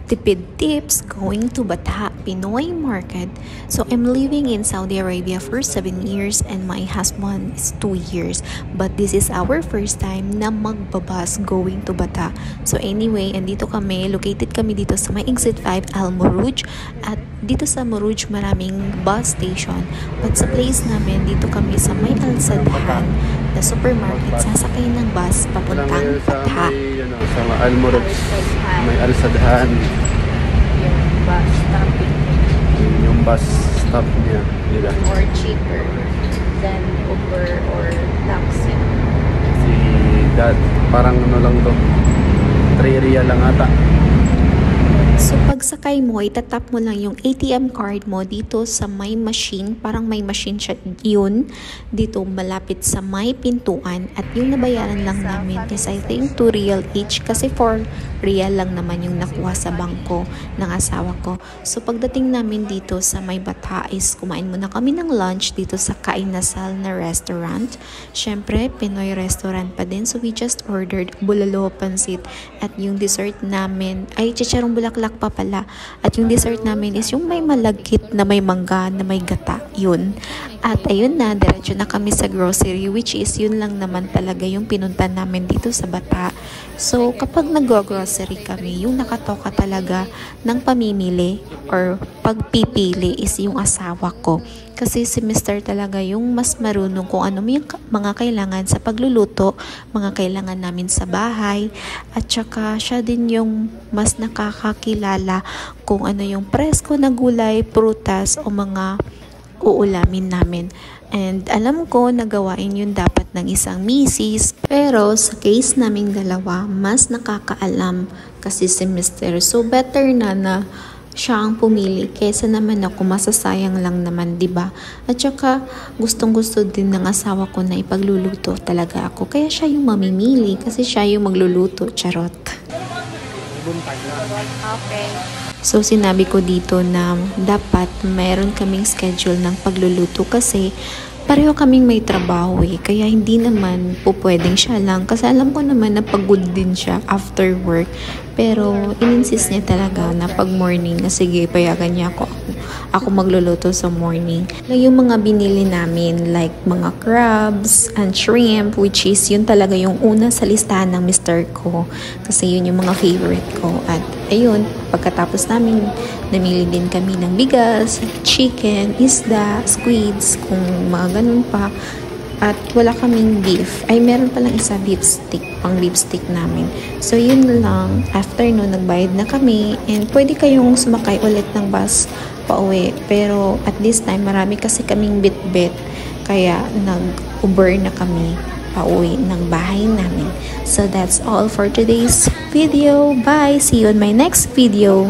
Tipid tips going to Bata Pinoy Market. So I'm living in Saudi Arabia for 7 years and my husband is 2 years. But this is our first time na magbabas going to Bata. So anyway, andito kami, located kami dito sa may Exit 5 Al Muruj. At dito sa Muruj maraming bus station. But sa place namin, dito kami sa may Al Sadhan na supermarket. Sasakay ng bus papuntang Bata. Sa Al Muruj, may Al Sadhan. Yung bus stop niya. More cheaper than Uber or taxi. Si Dad, parang ano lang to, 3 riyal lang ata. So pagsakay mo, itatap mo lang yung ATM card mo dito sa may machine. Parang may machine siya yun. Dito malapit sa may pintuan. At yung nabayaran lang namin is I think 2 riyal each. Kasi 4 riyal lang naman yung nakuha sa bangko ng asawa ko. So pagdating namin dito sa may Bata is kumain muna kami ng lunch dito sa Kainasal na restaurant. Syempre, Pinoy restaurant pa din. So we just ordered bulalo pansit. At yung dessert namin ay chicharong bulaklak pa pala. At yung dessert namin is yung may malagkit na may mangga na may gata. Yun. At ayun na, diretso na kami sa grocery, which is yun lang naman talaga yung pinunta namin dito sa Bata. So kapag nag-grocery kami, yung nakatoka talaga ng pamimili or pagpipili is yung asawa ko. Kasi si Mr. talaga yung mas marunong kung ano yung mga kailangan sa pagluluto, mga kailangan namin sa bahay, at saka siya din yung mas nakakakilala kung ano yung presko na gulay, prutas o mga uulamin namin. And alam ko nagawain yun dapat ng isang misis, pero sa case naming dalawa, mas nakakaalam kasi si Mr. So better na siya ang pumili kesa naman ako, masasayang lang naman, 'di ba? At saka gustong-gusto din ng asawa ko na ipagluluto talaga ako. Kaya siya yung mamimili kasi siya yung magluluto, charot. Okay. So sinabi ko dito na dapat mayroon kaming schedule ng pagluluto kasi pareho kaming may trabaho kaya hindi naman po pwedeng siya lang kasi alam ko naman na pagod din siya after work, pero in-insist niya talaga na pag morning na sige payagan niya ako magluluto sa morning. Yung mga binili namin like mga crabs and shrimp, which is yun talaga yung una sa listahan ng Mr. ko kasi yun yung mga favorite ko. At ayun, pagkatapos namin namili din kami ng bigas, chicken, isda, squids, kung mga ganun pa. At wala kaming beef. Ay, meron palang isa beef stick, pang beef stick namin. So, yun lang. After nun, nagbayad na kami. And pwede kayong sumakay ulit ng bus pauwi. Pero at this time, marami kasi kaming bit-bit. Kaya nag-Uber na kami pauwi ng bahay namin. So, that's all for today's video. Bye! See you on my next video.